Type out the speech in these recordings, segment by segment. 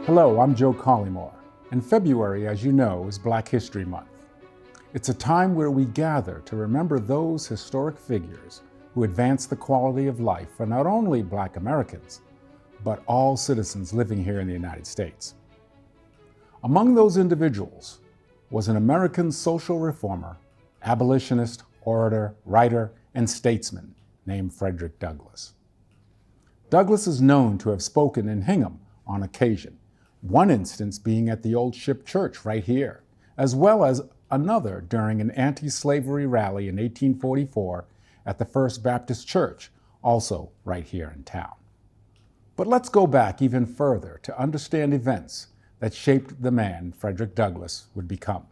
Hello, I'm Joe Collymore, and February, as you know, is Black History Month. It's a time where we gather to remember those historic figures who advanced the quality of life for not only Black Americans, but all citizens living here in the United States. Among those individuals was an American social reformer, abolitionist, orator, writer, and statesman named Frederick Douglass. Douglass is known to have spoken in Hingham on occasion, one instance being at the Old Ship Church right here, as well as another during an anti-slavery rally in 1844 at the First Baptist Church, also right here in town. But let's go back even further to understand events that shaped the man Frederick Douglass would become.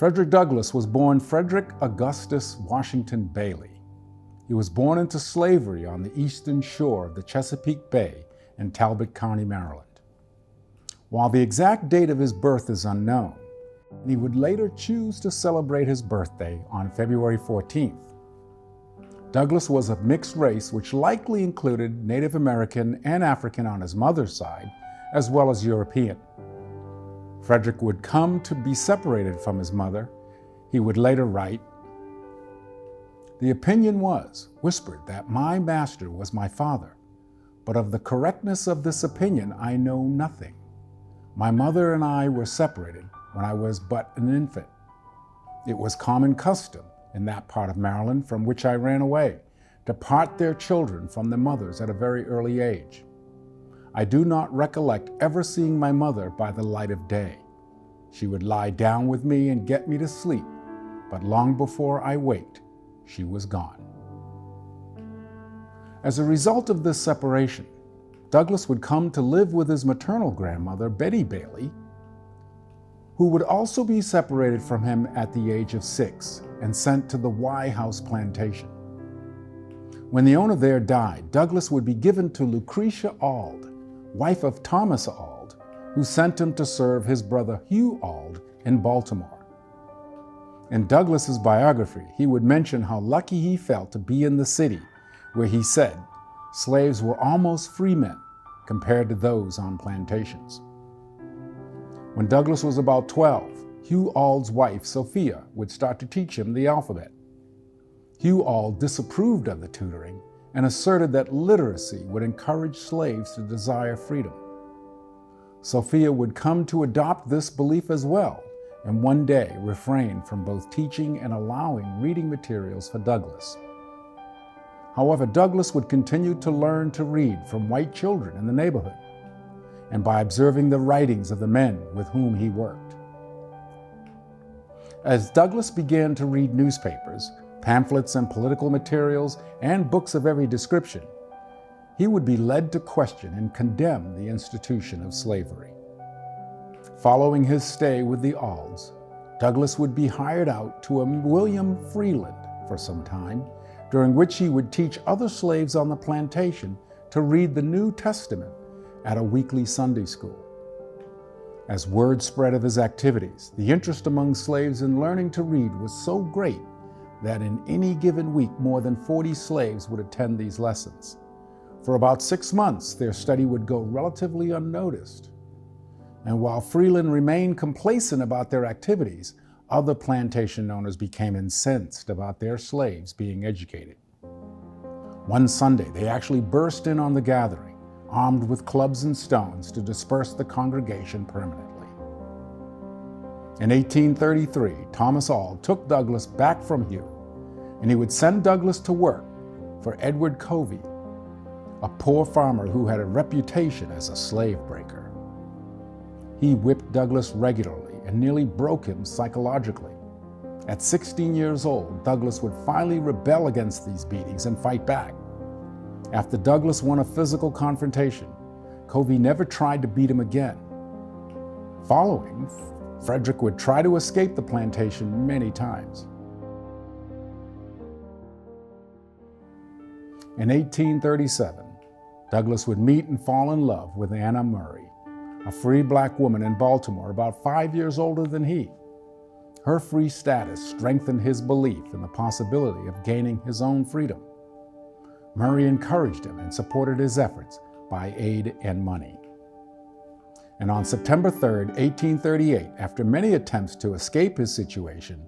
Frederick Douglass was born Frederick Augustus Washington Bailey. He was born into slavery on the eastern shore of the Chesapeake Bay in Talbot County, Maryland. While the exact date of his birth is unknown, he would later choose to celebrate his birthday on February 14th. Douglass was of mixed race, which likely included Native American and African on his mother's side, as well as European. Frederick would come to be separated from his mother. He would later write, "The opinion was whispered that my master was my father, but of the correctness of this opinion I know nothing. My mother and I were separated when I was but an infant. It was common custom in that part of Maryland from which I ran away to part their children from their mothers at a very early age. I do not recollect ever seeing my mother by the light of day. She would lie down with me and get me to sleep, but long before I waked, she was gone." As a result of this separation, Douglass would come to live with his maternal grandmother, Betty Bailey, who would also be separated from him at the age of 6 and sent to the Y House plantation. When the owner there died, Douglass would be given to Lucretia Auld, wife of Thomas Auld, who sent him to serve his brother Hugh Auld in Baltimore. In Douglass's biography, he would mention how lucky he felt to be in the city, where he said slaves were almost free men compared to those on plantations. When Douglass was about 12, Hugh Auld's wife, Sophia, would start to teach him the alphabet. Hugh Auld disapproved of the tutoring and asserted that literacy would encourage slaves to desire freedom. Sophia would come to adopt this belief as well, and one day refrained from both teaching and allowing reading materials for Douglass. However, Douglass would continue to learn to read from white children in the neighborhood and by observing the writings of the men with whom he worked. As Douglass began to read newspapers, pamphlets and political materials, and books of every description, he would be led to question and condemn the institution of slavery. Following his stay with the Aulds, Douglass would be hired out to a William Freeland for some time, during which he would teach other slaves on the plantation to read the New Testament at a weekly Sunday school. As word spread of his activities, the interest among slaves in learning to read was so great that in any given week, more than 40 slaves would attend these lessons. For about 6 months, their study would go relatively unnoticed. And while Freeland remained complacent about their activities, other plantation owners became incensed about their slaves being educated. One Sunday, they actually burst in on the gathering, armed with clubs and stones to disperse the congregation permanently. In 1833, Thomas Auld took Douglass back from Hugh, and he would send Douglass to work for Edward Covey, a poor farmer who had a reputation as a slave breaker. He whipped Douglass regularly and nearly broke him psychologically. At 16 years old, Douglass would finally rebel against these beatings and fight back. After Douglass won a physical confrontation, Covey never tried to beat him again. Following, Frederick would try to escape the plantation many times. In 1837, Douglass would meet and fall in love with Anna Murray, a free Black woman in Baltimore about 5 years older than he. Her free status strengthened his belief in the possibility of gaining his own freedom. Murray encouraged him and supported his efforts by aid and money. And on September 3, 1838, after many attempts to escape his situation,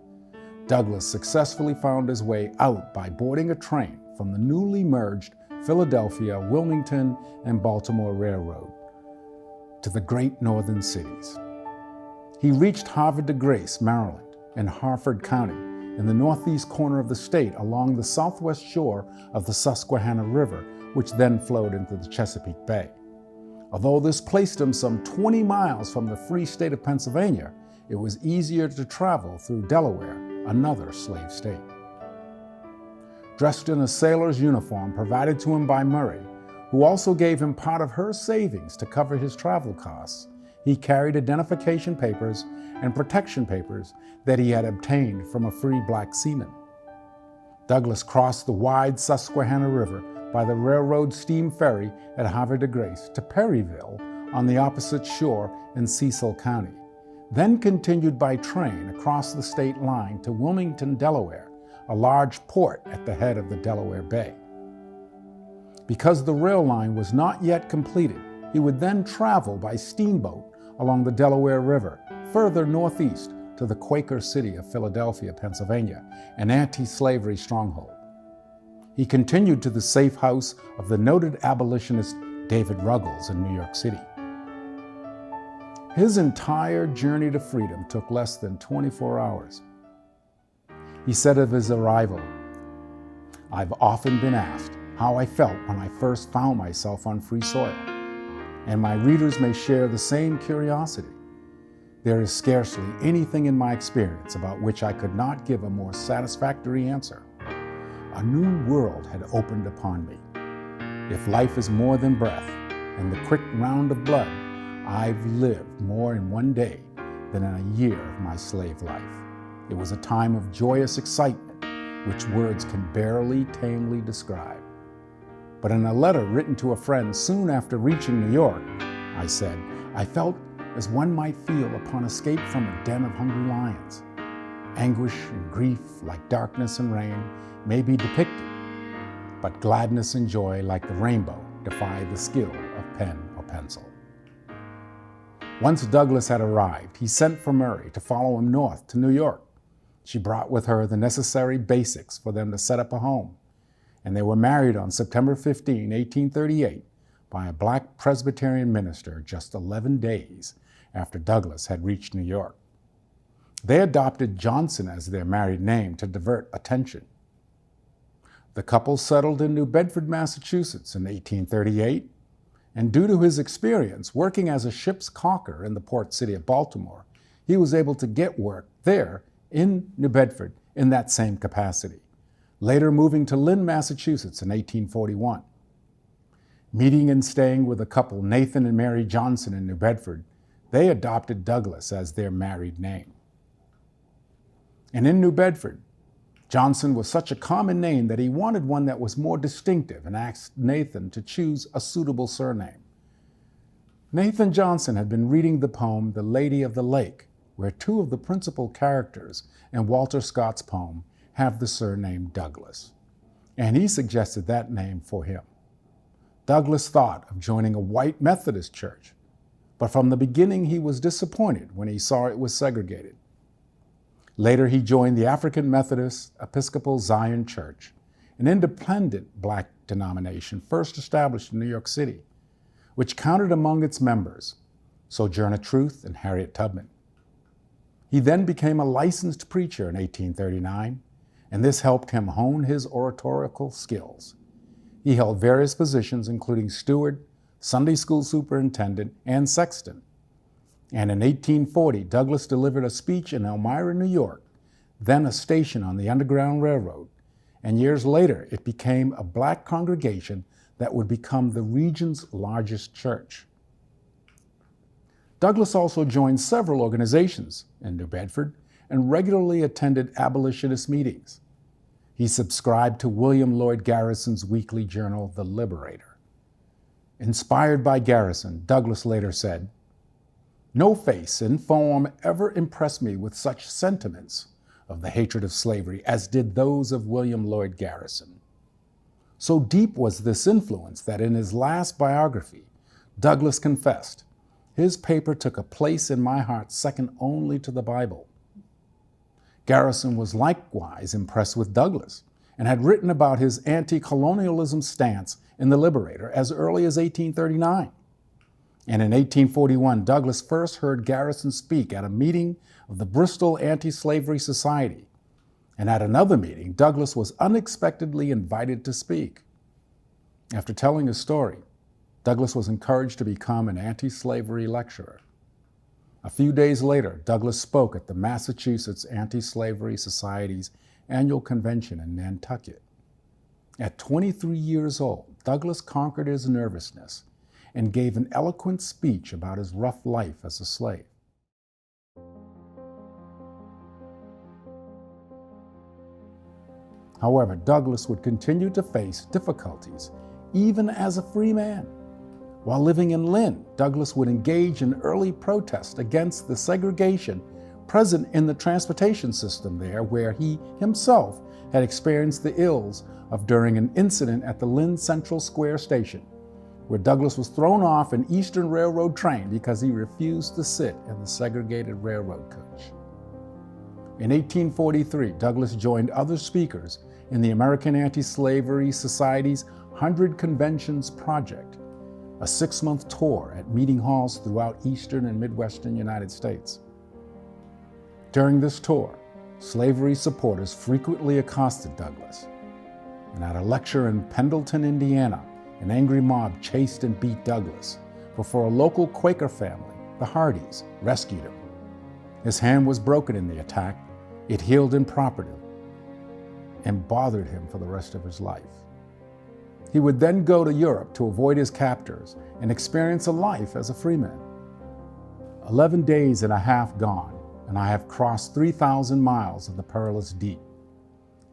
Douglass successfully found his way out by boarding a train from the newly merged Philadelphia, Wilmington, and Baltimore Railroad to the great northern cities. He reached Havre de Grace, Maryland, and Harford County in the northeast corner of the state along the southwest shore of the Susquehanna River, which then flowed into the Chesapeake Bay. Although this placed him some 20 miles from the free state of Pennsylvania, it was easier to travel through Delaware, another slave state. Dressed in a sailor's uniform provided to him by Murray, who also gave him part of her savings to cover his travel costs, he carried identification papers and protection papers that he had obtained from a free black seaman. Douglass crossed the wide Susquehanna River by the railroad steam ferry at Havre de Grace to Perryville on the opposite shore in Cecil County, then continued by train across the state line to Wilmington, Delaware, a large port at the head of the Delaware Bay. Because the rail line was not yet completed, he would then travel by steamboat along the Delaware River, further northeast to the Quaker city of Philadelphia, Pennsylvania, an anti-slavery stronghold. He continued to the safe house of the noted abolitionist David Ruggles in New York City. His entire journey to freedom took less than 24 hours. He said of his arrival, "I've often been asked how I felt when I first found myself on free soil, and my readers may share the same curiosity. There is scarcely anything in my experience about which I could not give a more satisfactory answer. A new world had opened upon me. If life is more than breath and the quick round of blood, I've lived more in one day than in a year of my slave life. It was a time of joyous excitement, which words can barely tamely describe. But in a letter written to a friend soon after reaching New York, I said, I felt as one might feel upon escape from a den of hungry lions. Anguish and grief, like darkness and rain, may be depicted, but gladness and joy, like the rainbow, defy the skill of pen or pencil." Once Douglass had arrived, he sent for Murray to follow him north to New York. She brought with her the necessary basics for them to set up a home, and they were married on September 15, 1838, by a black Presbyterian minister just 11 days after Douglass had reached New York. They adopted Johnson as their married name to divert attention. The couple settled in New Bedford, Massachusetts in 1838, and due to his experience working as a ship's caulker in the port city of Baltimore, he was able to get work there in New Bedford in that same capacity, later moving to Lynn, Massachusetts in 1841. Meeting and staying with the couple Nathan and Mary Johnson in New Bedford, they adopted Douglass as their married name. And in New Bedford, Johnson was such a common name that he wanted one that was more distinctive and asked Nathan to choose a suitable surname. Nathan Johnson had been reading the poem The Lady of the Lake, where two of the principal characters in Walter Scott's poem have the surname Douglass, and he suggested that name for him. Douglass thought of joining a white Methodist church, but from the beginning he was disappointed when he saw it was segregated. Later, he joined the African Methodist Episcopal Zion Church, an independent black denomination first established in New York City, which counted among its members Sojourner Truth and Harriet Tubman. He then became a licensed preacher in 1839, and this helped him hone his oratorical skills. He held various positions, including steward, Sunday school superintendent, and sexton. And in 1840, Douglass delivered a speech in Elmira, New York, then a station on the Underground Railroad, and years later it became a black congregation that would become the region's largest church. Douglass also joined several organizations in New Bedford and regularly attended abolitionist meetings. He subscribed to William Lloyd Garrison's weekly journal, The Liberator. Inspired by Garrison, Douglass later said, "No face and form ever impressed me with such sentiments of the hatred of slavery as did those of William Lloyd Garrison." So deep was this influence that in his last biography, Douglass confessed, his paper took a place in my heart second only to the Bible. Garrison was likewise impressed with Douglass and had written about his anti-colonialism stance in The Liberator as early as 1839. And in 1841, Douglass first heard Garrison speak at a meeting of the Bristol Anti-Slavery Society. And at another meeting, Douglass was unexpectedly invited to speak. After telling his story, Douglass was encouraged to become an anti-slavery lecturer. A few days later, Douglass spoke at the Massachusetts Anti-Slavery Society's annual convention in Nantucket. At 23 years old, Douglass conquered his nervousness and gave an eloquent speech about his rough life as a slave. However, Douglass would continue to face difficulties even as a free man. While living in Lynn, Douglass would engage in early protest against the segregation present in the transportation system there, where he himself had experienced the ills of during an incident at the Lynn Central Square station, where Douglass was thrown off an Eastern Railroad train because he refused to sit in the segregated railroad coach. In 1843, Douglass joined other speakers in the American Anti-Slavery Society's 100 Conventions Project, a 6-month tour at meeting halls throughout Eastern and Midwestern United States. During this tour, slavery supporters frequently accosted Douglass. And at a lecture in Pendleton, Indiana, an angry mob chased and beat Douglass before a local Quaker family, the Hardys, rescued him. His hand was broken in the attack. It healed improperly and bothered him for the rest of his life. He would then go to Europe to avoid his captors and experience a life as a freeman. 11 days and a half gone, and I have crossed 3,000 miles of the perilous deep.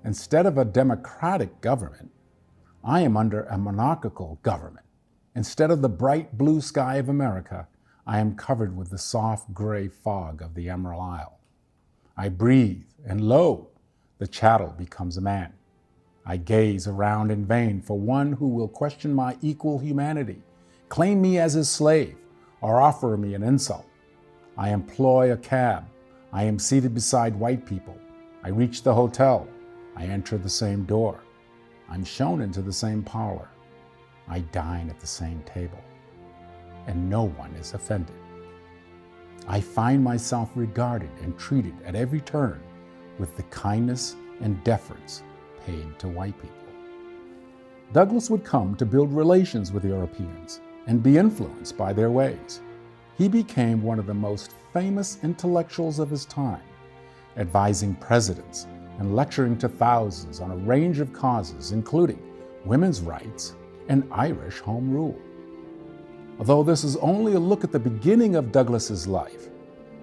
Instead of a democratic government, I am under a monarchical government. Instead of the bright blue sky of America, I am covered with the soft gray fog of the Emerald Isle. I breathe, and lo, the chattel becomes a man. I gaze around in vain for one who will question my equal humanity, claim me as his slave, or offer me an insult. I employ a cab. I am seated beside white people. I reach the hotel. I enter the same door. I'm shown into the same parlor. I dine at the same table, and no one is offended. I find myself regarded and treated at every turn with the kindness and deference paid to white people. Douglass would come to build relations with Europeans and be influenced by their ways. He became one of the most famous intellectuals of his time, advising presidents and lecturing to thousands on a range of causes, including women's rights and Irish home rule. Although this is only a look at the beginning of Douglass's life,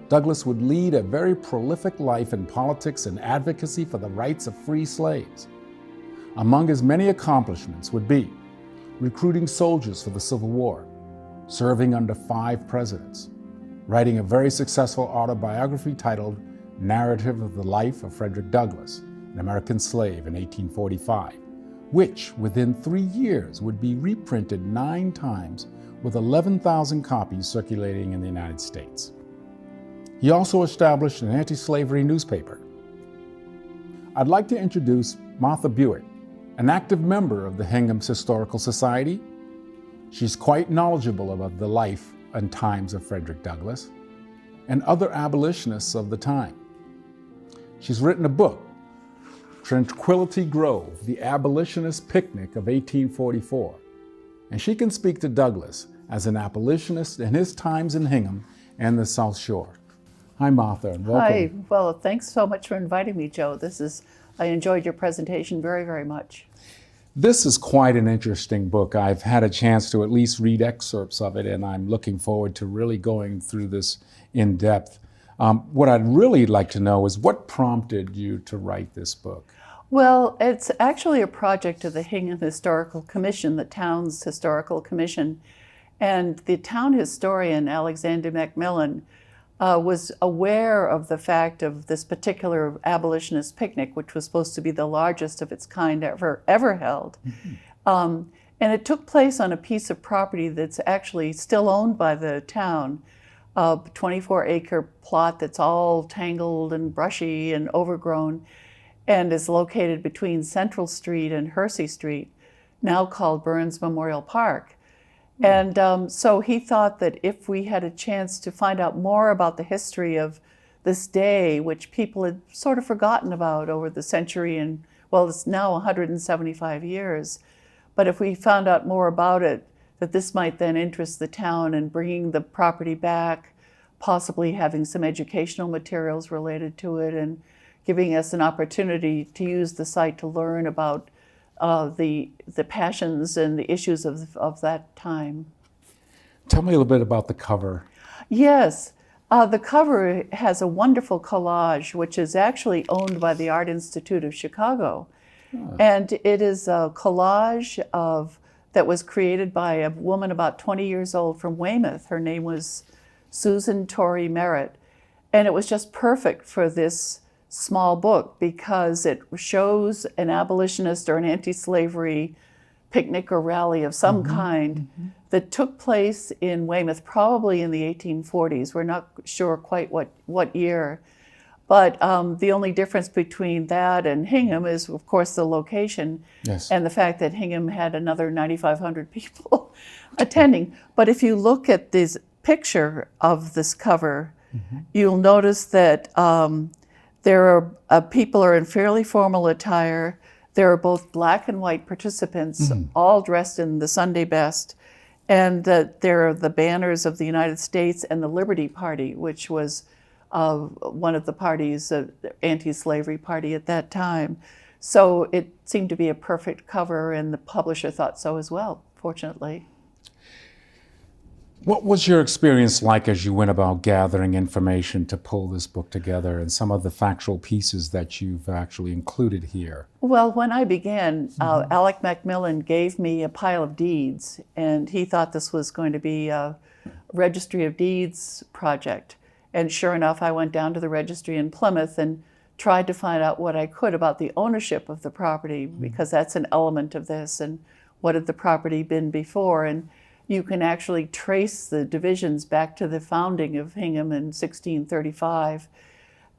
Douglass would lead a very prolific life in politics and advocacy for the rights of free slaves. Among his many accomplishments would be recruiting soldiers for the Civil War, serving under 5 presidents, writing a very successful autobiography titled Narrative of the Life of Frederick Douglass, an American Slave in 1845, which within 3 years would be reprinted 9 times with 11,000 copies circulating in the United States. He also established an anti-slavery newspaper. I'd like to introduce Martha Bewick, an active member of the Hingham's Historical Society. She's quite knowledgeable about the life and times of Frederick Douglass and other abolitionists of the time. She's written a book, Tranquility Grove, the Abolitionist Picnic of 1844, and she can speak to Douglass as an abolitionist in his times in Hingham and the South Shore. Hi, Martha, and welcome. Hi. Well, thanks so much for inviting me, Joe. I enjoyed your presentation very, very much. This is quite an interesting book. I've had a chance to at least read excerpts of it, and I'm looking forward to really going through this in depth. What I'd really like to know is what prompted you to write this book? Well, it's actually a project of the Hingham Historical Commission, the town's historical commission. And the town historian, Alexander Macmillan, was aware of the fact of this particular abolitionist picnic, which was supposed to be the largest of its kind ever held. Mm-hmm. And it took place on a piece of property that's actually still owned by the town, a 24-acre plot that's all tangled and brushy and overgrown, and is located between Central Street and Hersey Street, now called Burns Memorial Park. And so he thought that if we had a chance to find out more about the history of this day, which people had sort of forgotten about over the century, and well, it's now 175 years, but if we found out more about it, that this might then interest the town in bringing the property back, possibly having some educational materials related to it, and giving us an opportunity to use the site to learn about the passions and the issues of that time. Tell me a little bit about the cover. Yes, the cover has a wonderful collage, which is actually owned by the Art Institute of Chicago. And it is a collage that was created by a woman about 20 years old from Weymouth. Her name was Susan Torrey Merritt. And it was just perfect for this small book because it shows an abolitionist or an anti-slavery picnic or rally of some kind that took place in Weymouth, probably in the 1840s. We're not sure quite what year. But the only difference between that and Hingham is, of course, the location, yes, and the fact that Hingham had another 9,500 people attending. But if you look at this picture of this cover, you'll notice that there are people are in fairly formal attire. There are both black and white participants, all dressed in the Sunday best, and there are the banners of the United States and the Liberty Party, which was one of the parties, anti-slavery party at that time. So it seemed to be a perfect cover, and the publisher thought so as well, fortunately. What was your experience like as you went about gathering information to pull this book together, and some of the factual pieces that you've actually included here? Well, when I began, Alec Macmillan gave me a pile of deeds, and he thought this was going to be a Registry of Deeds project. And sure enough, I went down to the registry in Plymouth and tried to find out what I could about the ownership of the property, because that's an element of this, and what had the property been before. And you can actually trace the divisions back to the founding of Hingham in 1635,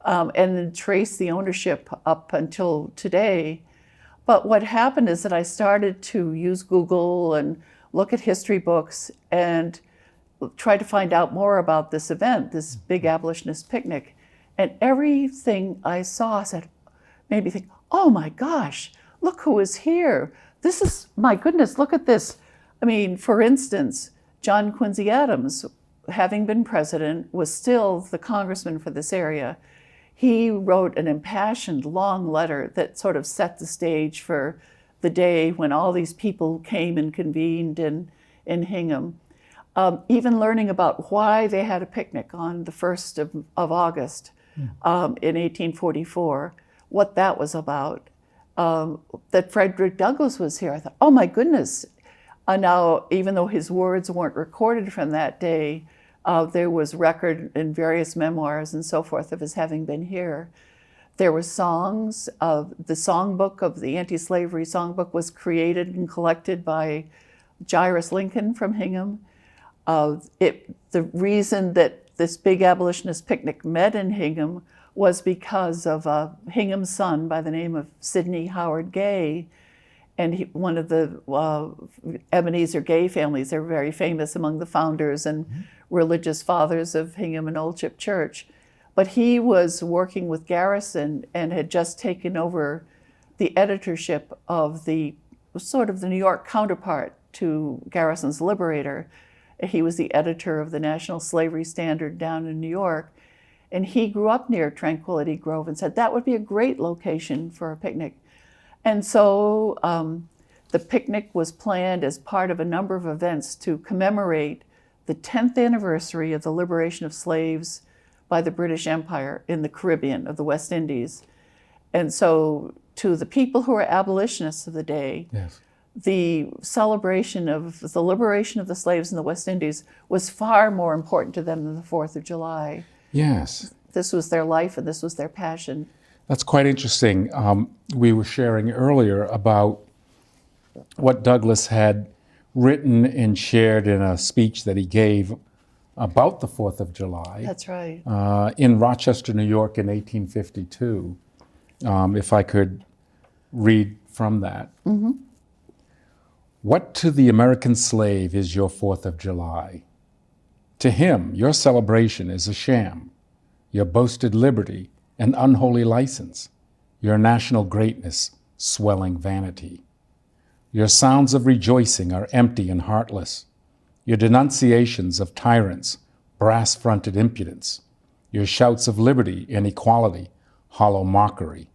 and then trace the ownership up until today. But what happened is that I started to use Google and look at history books and try to find out more about this event, this big abolitionist picnic. And everything I saw made me think, oh my gosh, look who is here. This is, my goodness, look at this. I mean, for instance, John Quincy Adams, having been president, was still the congressman for this area. He wrote an impassioned, long letter that sort of set the stage for the day when all these people came and convened in Hingham. Even learning about why they had a picnic on the 1st of August in 1844, what that was about, that Frederick Douglass was here. I thought, oh my goodness. Now, even though his words weren't recorded from that day, there was record in various memoirs and so forth of his having been here. There were songs. The songbook of the anti-slavery songbook was created and collected by Jairus Lincoln from Hingham. The reason that this big abolitionist picnic met in Hingham was because of Hingham's son by the name of Sidney Howard Gay, and one of the Ebenezer Gay families. They're very famous among the founders and religious fathers of Hingham and Old Ship Church. But he was working with Garrison and had just taken over the editorship of the sort of the New York counterpart to Garrison's Liberator. He was the editor of the National Slavery Standard down in New York. And he grew up near Tranquility Grove and said that would be a great location for a picnic. And so the picnic was planned as part of a number of events to commemorate the 10th anniversary of the liberation of slaves by the British Empire in the Caribbean of the West Indies. And so to the people who were abolitionists of the day, yes, the celebration of the liberation of the slaves in the West Indies was far more important to them than the 4th of July. Yes. This was their life and this was their passion. That's quite interesting. We were sharing earlier about what Douglass had written and shared in a speech that he gave about the 4th of July. That's right. In Rochester, New York in 1852. If I could read from that. Mm-hmm. What to the American slave is your 4th of July? To him, your celebration is a sham, your boasted liberty an unholy license, your national greatness swelling vanity. Your sounds of rejoicing are empty and heartless, your denunciations of tyrants, brass-fronted impudence, your shouts of liberty and equality, hollow mockery.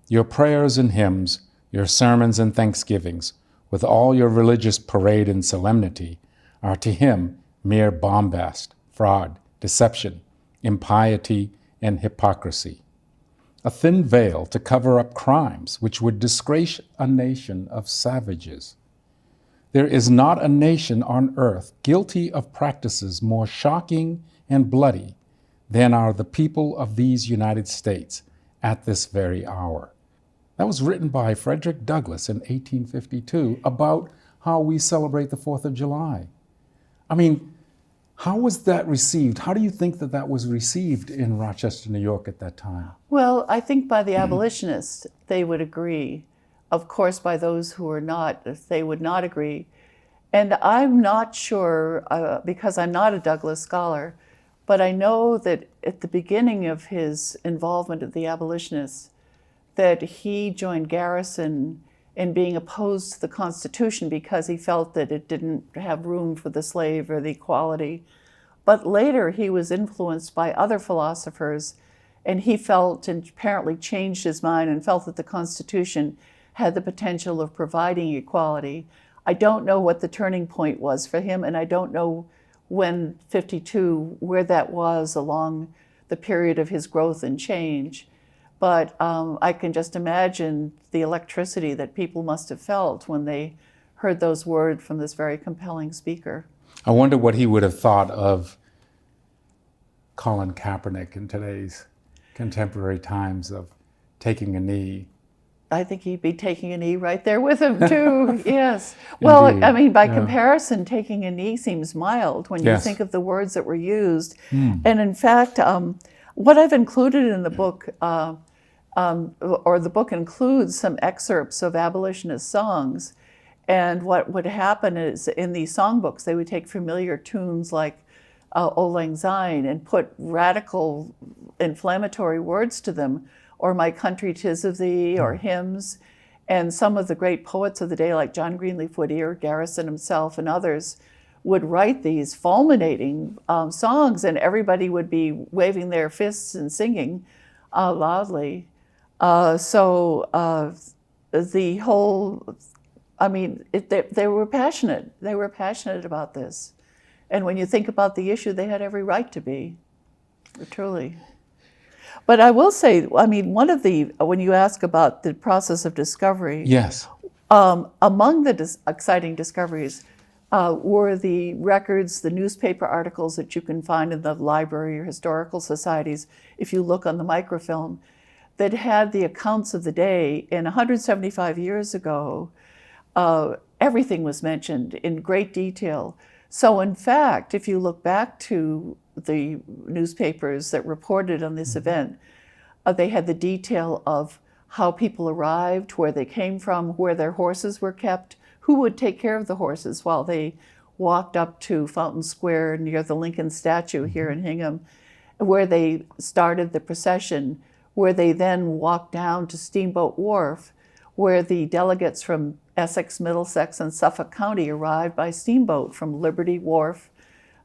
Your prayers and hymns, your sermons and thanksgivings, with all your religious parade and solemnity, are to him mere bombast, fraud, deception, impiety, and hypocrisy. A thin veil to cover up crimes which would disgrace a nation of savages. There is not a nation on earth guilty of practices more shocking and bloody than are the people of these United States at this very hour. That was written by Frederick Douglass in 1852 about how we celebrate the 4th of July. I mean, how was that received? How do you think that that was received in Rochester, New York at that time? Well, I think by the abolitionists, they would agree. Of course, by those who are not, they would not agree. And I'm not sure, because I'm not a Douglass scholar, but I know that at the beginning of his involvement with the abolitionists, that he joined Garrison in being opposed to the Constitution because he felt that it didn't have room for the slave or the equality. But later he was influenced by other philosophers, and he felt, and apparently changed his mind, and felt that the Constitution had the potential of providing equality. I don't know what the turning point was for him, and I don't know when 52, where that was along the period of his growth and change. But I can just imagine the electricity that people must have felt when they heard those words from this very compelling speaker. I wonder what he would have thought of Colin Kaepernick in today's contemporary times of taking a knee. I think he'd be taking a knee right there with him too, yes. Well, Indeed. I mean, by comparison, taking a knee seems mild when you Yes. think of the words that were used. And in fact, what I've included in the book, or the book includes some excerpts of abolitionist songs. And what would happen is in these songbooks, they would take familiar tunes like Auld Lang Syne and put radical inflammatory words to them, or My Country 'Tis of Thee, or hymns. And some of the great poets of the day, like John Greenleaf Whittier, Garrison himself, and others, would write these fulminating songs, and everybody would be waving their fists and singing loudly. The whole, I mean, they were passionate. They were passionate about this. And when you think about the issue, they had every right to be, truly. But I will say, I mean, when you ask about the process of discovery, Yes. among the exciting discoveries were the records, the newspaper articles that you can find in the library or historical societies, if you look on the microfilm, that had the accounts of the day. And 175 years ago, everything was mentioned in great detail. So in fact, if you look back to the newspapers that reported on this event, they had the detail of how people arrived, where they came from, where their horses were kept, who would take care of the horses while they walked up to Fountain Square near the Lincoln statue here in Hingham, where they started the procession, where they then walked down to Steamboat Wharf, where the delegates from Essex, Middlesex, and Suffolk County arrived by steamboat from Liberty Wharf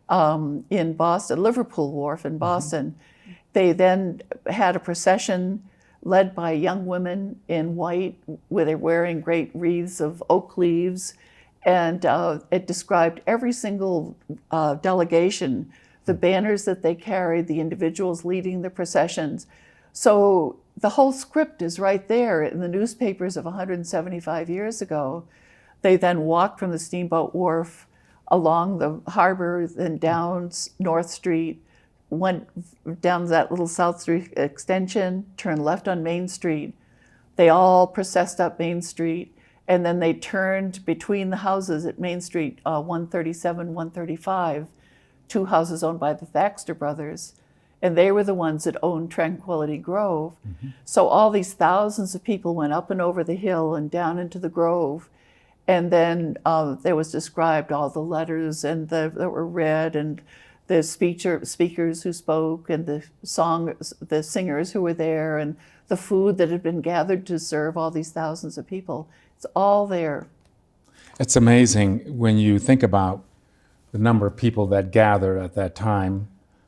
in Boston, Liverpool Wharf in Boston. They then had a procession led by young women in white, where they're wearing great wreaths of oak leaves, and it described every single delegation, the banners that they carried, the individuals leading the processions. So the whole script is right there in the newspapers of 175 years ago. They then walked from the Steamboat Wharf along the harbor, then down North Street, went down that little South Street extension, turned left on Main Street. They all processed up Main Street and then they turned between the houses at Main Street, 137, 135, two houses owned by the Thaxter brothers, and they were the ones that owned Tranquility Grove. So all these thousands of people went up and over the hill and down into the grove, and then there was described all the letters and that were read, and the speakers who spoke, and the singers who were there, and the food that had been gathered to serve all these thousands of people. It's all there. It's amazing when you think about the number of people that gathered at that time.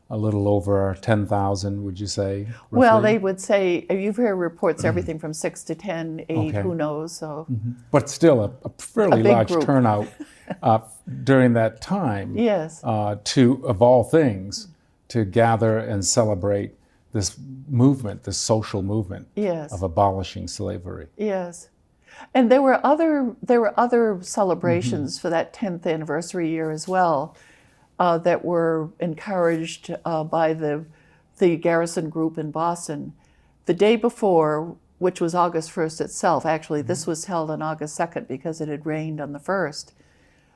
A little over 10,000, would you say? Roughly? Well, they would say, you've heard reports everything from 6 to 10, 8, Okay. who knows. So, But still a fairly A big large group. turnout during that time. yes, To, of all things, to gather and celebrate this movement, this social movement yes, of abolishing slavery. yes. And there were other celebrations for that 10th anniversary year as well, that were encouraged by the Garrison group in Boston. The day before, which was August 1st itself, actually this was held on August 2nd because it had rained on the 1st.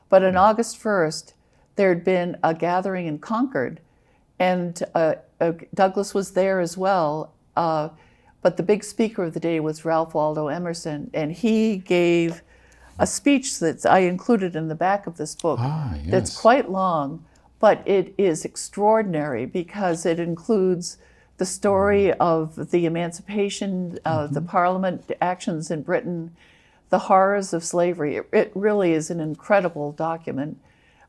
But on August 1st, there had been a gathering in Concord, and Douglass was there as well. But the big speaker of the day was Ralph Waldo Emerson, and he gave a speech that I included in the back of this book. Yes. That's quite long, but it is extraordinary because it includes the story of the emancipation, the Parliament actions in Britain, the horrors of slavery. It really is an incredible document.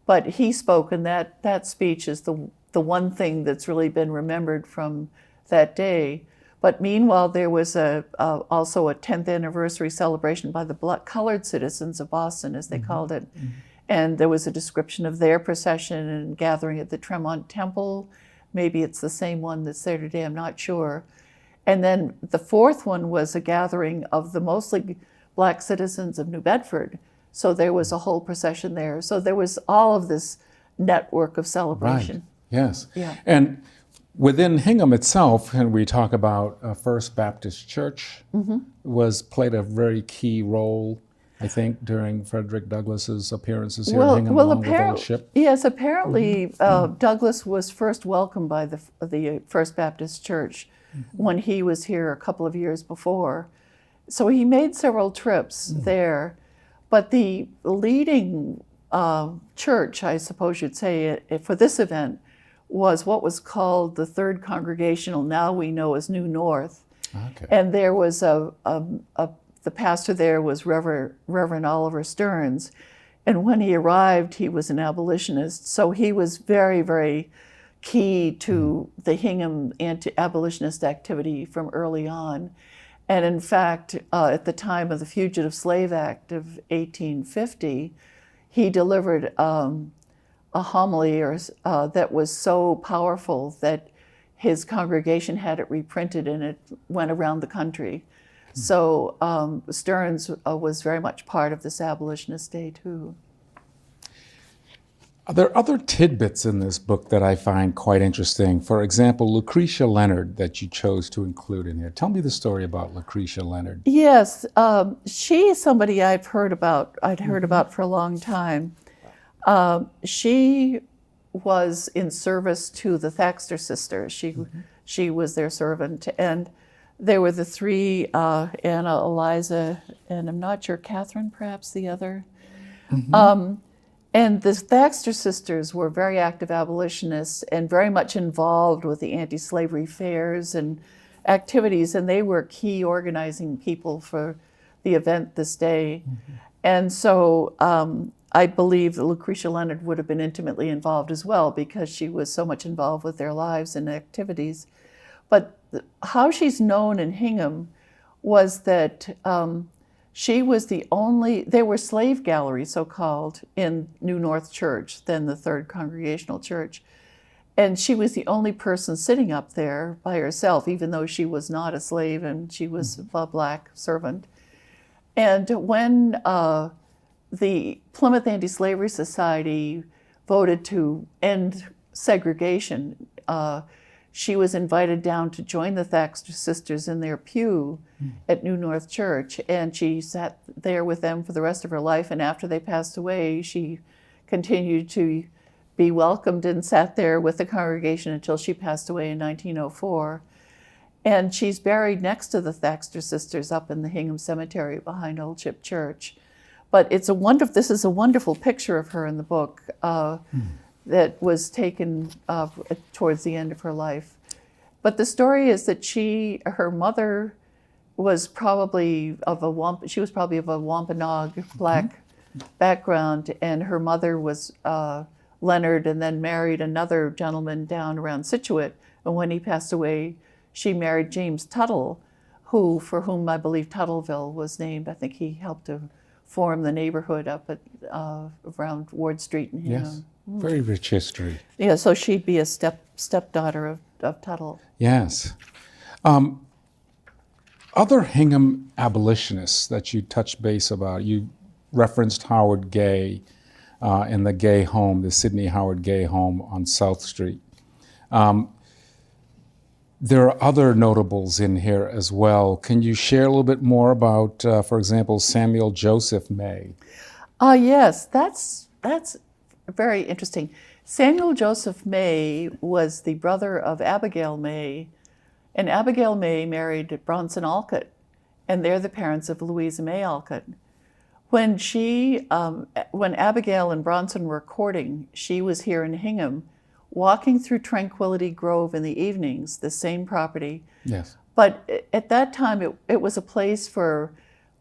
But he spoke, and that speech is the one thing that's really been remembered from that day. But meanwhile, there was also a 10th anniversary celebration by the colored citizens of Boston, as they called it. And there was a description of their procession and gathering at the Tremont Temple. Maybe it's the same one that's there today, I'm not sure. And then the fourth one was a gathering of the mostly black citizens of New Bedford. So there was a whole procession there. So there was all of this network of celebration. Right. Yes. Yeah. And within Hingham itself, and we talk about First Baptist Church, played a very key role, I think, during Frederick Douglass's appearances here in Hingham along with Old Ship. Yes, apparently Douglass was first welcomed by the First Baptist Church when he was here a couple of years before. So he made several trips there. But the leading church, I suppose you'd say, for this event was what was called the Third Congregational, now we know as New North. Okay. And there was the pastor there was Reverend Oliver Stearns. And when he arrived, he was an abolitionist. So he was very, very key to the Hingham anti-abolitionist activity from early on. And in fact, at the time of the Fugitive Slave Act of 1850, he delivered a homily that was so powerful that his congregation had it reprinted and it went around the country. So Stearns was very much part of this abolitionist day too. Are there other tidbits in this book that I find quite interesting? For example, Lucretia Leonard that you chose to include in here. Tell me the story about Lucretia Leonard. Yes, she is somebody I'd heard about for a long time. She was in service to the Thaxter sisters. She was their servant, and there were the three, Anna, Eliza, and I'm not sure, Catherine, perhaps the other. And the Thaxter sisters were very active abolitionists and very much involved with the anti-slavery fairs and activities, and they were key organizing people for the event this day. And so I believe that Lucretia Leonard would have been intimately involved as well because she was so much involved with their lives and activities. But how she's known in Hingham was that she was the only, there were slave galleries, so-called, in New North Church, then the Third Congregational Church. And she was the only person sitting up there by herself, even though she was not a slave and she was a black servant. And when the Plymouth Anti-Slavery Society voted to end segregation, she was invited down to join the Thaxter sisters in their pew at New North Church, and she sat there with them for the rest of her life. And after they passed away, she continued to be welcomed and sat there with the congregation until she passed away in 1904. And she's buried next to the Thaxter sisters up in the Hingham Cemetery behind Old Ship Church. But this is a wonderful picture of her in the book that was taken towards the end of her life. But the story is that her mother was probably of a Wampanoag black background, and her mother was Leonard, and then married another gentleman down around Scituate. And when he passed away, she married James Tuttle, for whom I believe Tuttleville was named. I think he helped to form the neighborhood up at around Ward Street in Hingham. Yes, very rich history. Yeah, so she'd be a stepdaughter of Tuttle. Yes. Other Hingham abolitionists that you touched base about, you referenced Howard Gay and the Gay home, the Sidney Howard Gay home on South Street. There are other notables in here as well. Can you share a little bit more about, for example, Samuel Joseph May? Yes, that's very interesting. Samuel Joseph May was the brother of Abigail May, and Abigail May married Bronson Alcott, and they're the parents of Louisa May Alcott. When Abigail and Bronson were courting, she was here in Hingham, walking through Tranquility Grove in the evenings, the same property. Yes. But at that time, it was a place for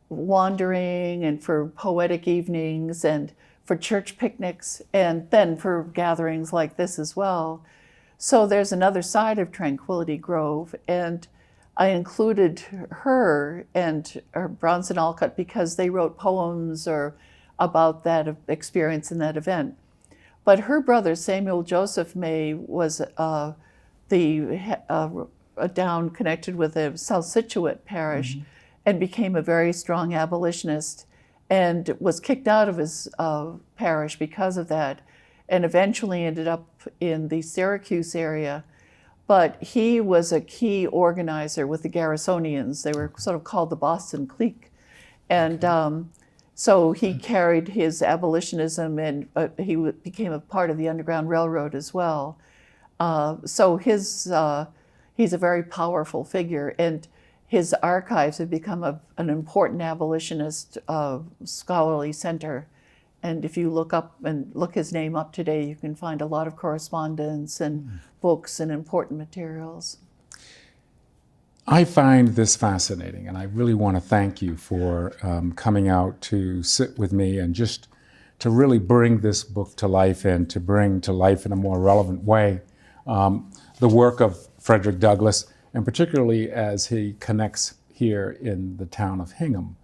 wandering and for poetic evenings and for church picnics, and then for gatherings like this as well. So there's another side of Tranquility Grove, and I included her and Bronson Alcott because they wrote poems about that experience in that event. But her brother, Samuel Joseph May, was down connected with the South Scituate parish, and became a very strong abolitionist, and was kicked out of his parish because of that, and eventually ended up in the Syracuse area. But he was a key organizer with the Garrisonians. They were sort of called the Boston clique. And so he carried his abolitionism, and he became a part of the Underground Railroad as well. So he's a very powerful figure, and his archives have become an important abolitionist scholarly center. And if you look his name up today, you can find a lot of correspondence and books and important materials. I find this fascinating, and I really want to thank you for coming out to sit with me and just to really bring this book to life, and to bring to life in a more relevant way the work of Frederick Douglass, and particularly as he connects here in the town of Hingham.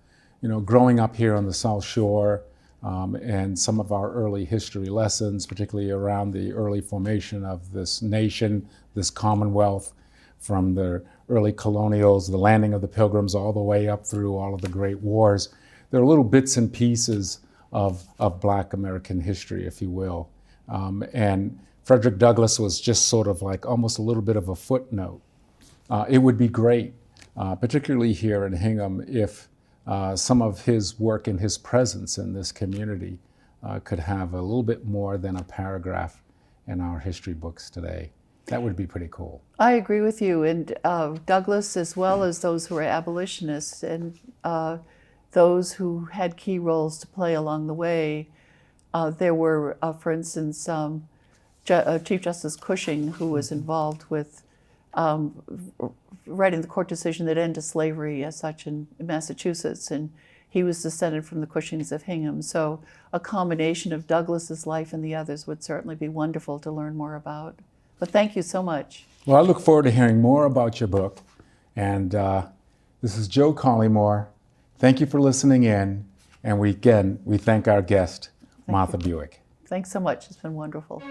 You know, growing up here on the South Shore, and some of our early history lessons, particularly around the early formation of this nation, this Commonwealth, from the early colonials, the landing of the Pilgrims, all the way up through all of the great wars. There are little bits and pieces of Black American history, if you will. And Frederick Douglass was just sort of like almost a little bit of a footnote. It would be great, particularly here in Hingham, if some of his work and his presence in this community could have a little bit more than a paragraph in our history books today. That would be pretty cool. I agree with you. And Douglass, as well as those who were abolitionists and those who had key roles to play along the way, there were, for instance, Chief Justice Cushing, who was involved with writing the court decision that ended slavery as such in Massachusetts, and he was descended from the Cushings of Hingham. So a combination of Douglass's life and the others would certainly be wonderful to learn more about. But thank you so much. Well, I look forward to hearing more about your book. And this is Joe Collymore. Thank you for listening in. And we thank our guest, Martha Bewick. Thanks so much. It's been wonderful.